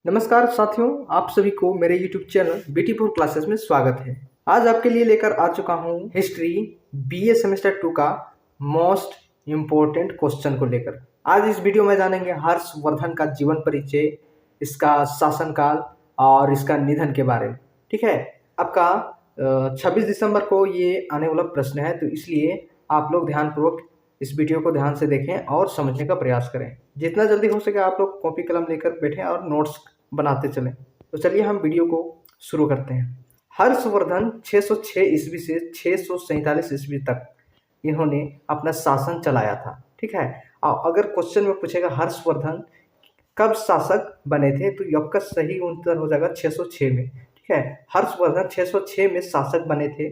नमस्कार साथियों, आप सभी को मेरे YouTube चैनल BT4 क्लासेस में स्वागत है। आज आपके लिए लेकर आ चुका हूँ हिस्ट्री BA सेमेस्टर 2 का मोस्ट इम्पोर्टेंट क्वेश्चन को लेकर। आज इस वीडियो में जानेंगे हर्षवर्धन का जीवन परिचय, इसका शासनकाल और इसका निधन के बारे में। ठीक है, आपका 26 दिसंबर को ये आने वाला प्रश्न है, तो इसलिए आप लोग ध्यानपूर्वक इस वीडियो को ध्यान से देखें और समझने का प्रयास करें। जितना जल्दी हो सके आप लोग कॉपी कलम लेकर बैठें और नोट्स बनाते चलें। तो चलिए हम वीडियो को शुरू करते हैं। हर्षवर्धन 606 ईस्वी से 647 ईस्वी तक इन्होंने अपना शासन चलाया था। ठीक है, और अगर क्वेश्चन में पूछेगा हर्षवर्धन कब शासक बने थे, तो आपका सही उत्तर हो जाएगा 606 में। ठीक है, हर्षवर्धन 606 में शासक बने थे,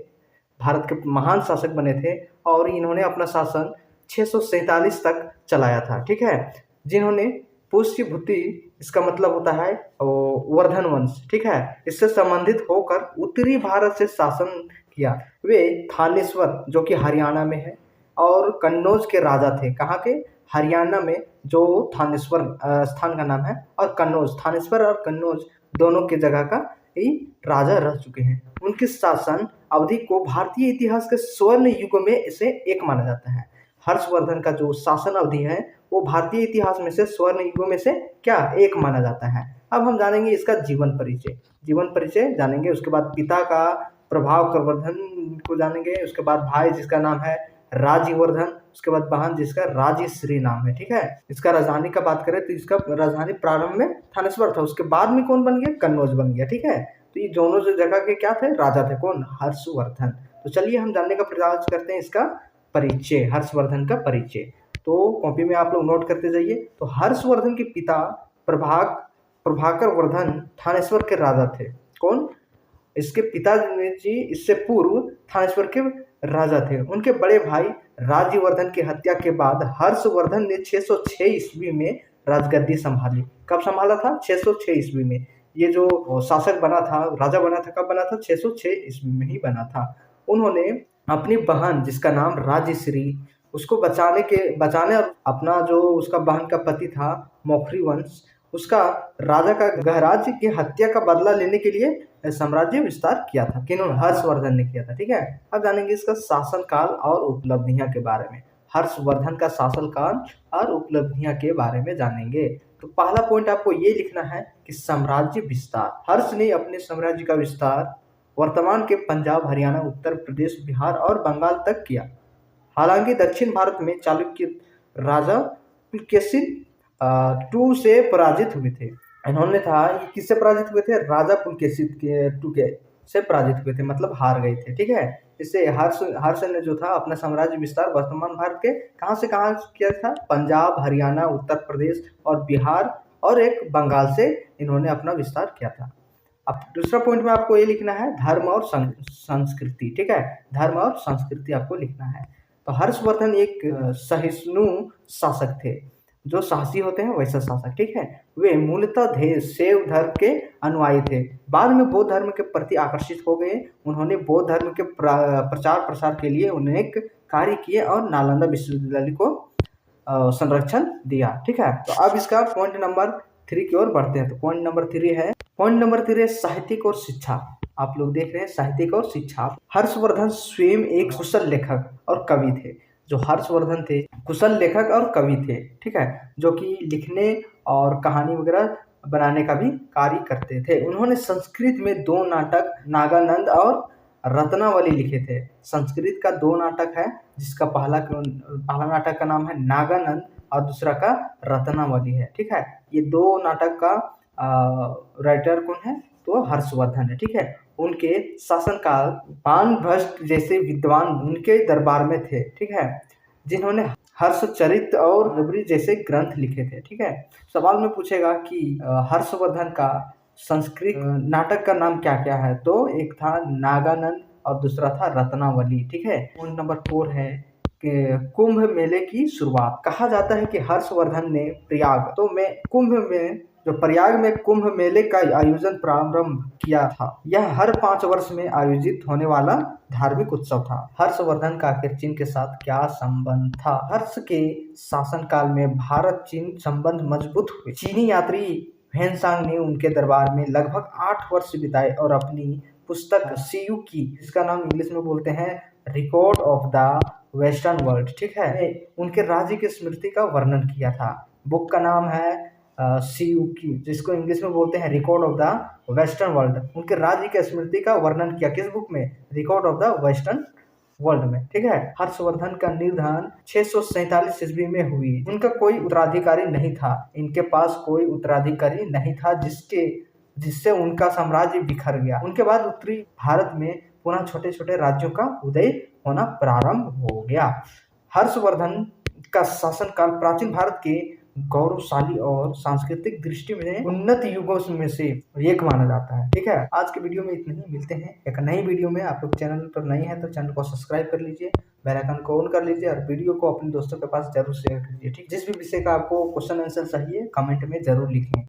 भारत के महान शासक बने थे और इन्होंने अपना शासन 647 तक चलाया था। ठीक है, जिन्होंने पुष्यभूति, इसका मतलब होता है वर्धन वंश, ठीक है, इससे संबंधित होकर उत्तरी भारत से शासन किया। वे थानेश्वर जो कि हरियाणा में है और कन्नौज के राजा थे। कहाँ के? हरियाणा में जो थानेश्वर स्थान का नाम है, और कन्नौज, थानेश्वर और कन्नौज दोनों के जगह का ही राजा रह चुके हैं। उनके शासन अवधि को भारतीय इतिहास के स्वर्ण युग में से एक माना जाता है। हर्षवर्धन का जो शासन अवधि है वो भारतीय इतिहास में से स्वर्ण युगों में से क्या एक माना जाता है। अब हम जानेंगे इसका जीवन परिचय जानेंगे। उसके बाद पिता का प्रभाव करवर्धन को जानेंगे। उसके बाद भाई जिसका नाम है राजीवर्धन, उसके बाद बहन जिसका राजश्री नाम है। ठीक है, इसका राजधानी का बात करें तो इसका राजधानी प्रारंभ में थानेश्वर था, उसके बाद में कौन बन गया? कन्नौज बन गया। ठीक है, तो ये दोनों जगह के क्या थे? राजा थे। कौन? हर्षवर्धन। तो चलिए हम जानने का प्रयास करते हैं इसका परिचय, हर्षवर्धन का परिचय। तो कॉपी में आप लोग नोट करते जाइए। तो हर्षवर्धन के पिता प्रभाकर वर्धन थानेश्वर के राजा थे। कौन? इसके पिताजी इससे पूर्व थानेश्वर के राजा थे। उनके बड़े भाई राजीवर्धन की हत्या के बाद हर्षवर्धन ने 606 ईस्वी में राजगद्दी संभाली। कब संभाला था? 606 ईस्वी में। ये जो शासक बना था, राजा बना था, कब बना था? 606 ईस्वी में ही बना था। उन्होंने अपनी बहन जिसका नाम राजश्री, उसको बचाने और अपना जो उसका बहन का पति था मौखरी वंश, उसका राजा का गहराज की हत्या का बदला लेने के लिए साम्राज्य विस्तार किया था। किन्होंने? हर्षवर्धन ने किया था। ठीक है, अब जानेंगे इसका शासनकाल और उपलब्धियां के बारे में। हर्षवर्धन का शासनकाल और उपलब्धियां के बारे में जानेंगे। तो पहला पॉइंट आपको ये लिखना है कि साम्राज्य विस्तार। हर्ष ने अपने साम्राज्य का विस्तार वर्तमान के पंजाब, हरियाणा, उत्तर प्रदेश, बिहार और बंगाल तक किया। हालांकि दक्षिण भारत में चालुक्य राजा पुलकेशिन टू से पराजित हुए थे। इन्होंने ये किससे पराजित हुए थे? राजा पुलकेशिन के टू के से पराजित हुए थे, मतलब हार गए थे। ठीक है, इससे हर्ष ने जो था अपना साम्राज्य विस्तार वर्तमान भारत के कहाँ से कहाँ किया था? पंजाब, हरियाणा, उत्तर प्रदेश और बिहार और एक बंगाल से इन्होंने अपना विस्तार किया था। अब दूसरा पॉइंट में आपको ये लिखना है धर्म और संस्कृति। ठीक है, धर्म और संस्कृति आपको लिखना है। तो हर्षवर्धन एक सहिष्णु शासक थे, जो साहसी होते हैं वैसा शासक। ठीक है, वे मूलतः शैव धर्म के अनुयायी थे। बाद में बौद्ध धर्म के प्रति आकर्षित हो गए। उन्होंने बौद्ध धर्म के प्रचार प्रसार के लिए अनेक कार्य किए और नालंदा विश्वविद्यालय को संरक्षण दिया। ठीक है, तो अब इसका पॉइंट नंबर 3 की ओर बढ़ते हैं। तो पॉइंट नंबर 3 है साहित्यिक और शिक्षा। आप लोग देख रहे हैं साहित्यिक और शिक्षा। हर्षवर्धन स्वयं एक कुशल लेखक और कवि थे। जो हर्षवर्धन थे कुशल लेखक और कवि थे। ठीक है, जो कि लिखने और कहानी वगैरह बनाने का भी कार्य करते थे। उन्होंने संस्कृत में 2 नाटक नागानंद और रत्नावली लिखे थे। संस्कृत का 2 नाटक है, जिसका पहला नाटक का नाम है नागानंद और दूसरा का रत्नावली है। ठीक है, ये 2 नाटक का राइटर कौन है? तो हर्षवर्धन है। ठीक है, उनके शासनकाल पानभ्रष्ट जैसे विद्वान उनके दरबार में थे। ठीक है, जिन्होंने हर्षचरित और रबरी जैसे ग्रंथ लिखे थे। ठीक है, सवाल में पूछेगा कि हर्षवर्धन का संस्कृत नाटक का नाम क्या क्या है? तो एक था नागानंद और दूसरा था रत्नावली। ठीक है, पॉइंट नंबर 4 है कि कुंभ मेले की शुरुआत। कहा जाता है कि हर्षवर्धन ने प्रयाग में कुंभ मेले का आयोजन प्रारंभ किया था। यह हर 5 वर्ष में आयोजित होने वाला धार्मिक उत्सव था। हर्षवर्धन का आखिर चीन के साथ क्या संबंध था? हर्ष के शासनकाल में भारत चीन संबंध मजबूत हुए। चीनी यात्री भैंसांग ने उनके दरबार में लगभग 8 वर्ष बिताए और अपनी पुस्तक सीयू की, जिसका नाम इंग्लिश में बोलते हैं record of the western world, ठीक है, उनके राज्य की स्मृति का वर्णन किया था। बुक का नाम है सीयू की, जिसको इंग्लिश में बोलते हैं record of the western world. उनके राज्य की स्मृति का वर्णन किया किस बुक में? Record of the western world में, ठीक है। हर्षवर्धन का निधन 647 ईस्वी में हुई। उनका कोई उत्तराधिकारी नहीं था, इनके पास कोई उत्तराधिकारी नहीं था जिससे उनका साम्राज्य बिखर गया। उनके बाद उत्तरी भारत में पुनः छोटे छोटे राज्यों का उदय होना प्रारंभ हो गया। हर्षवर्धन का शासनकाल प्राचीन भारत के गौरवशाली और सांस्कृतिक दृष्टि में उन्नत युगों में से एक माना जाता है, ठीक है। आज के वीडियो में इतना ही, मिलते हैं एक नई वीडियो में। आप लोग चैनल पर नए हैं तो चैनल को सब्सक्राइब कर लीजिए, बेल आइकन को ऑन कर लीजिए और वीडियो को अपने दोस्तों के पास जरूर शेयर कीजिए, ठीक। जिस भी विषय का आपको क्वेश्चन आंसर चाहिए कमेंट में जरूर लिखें।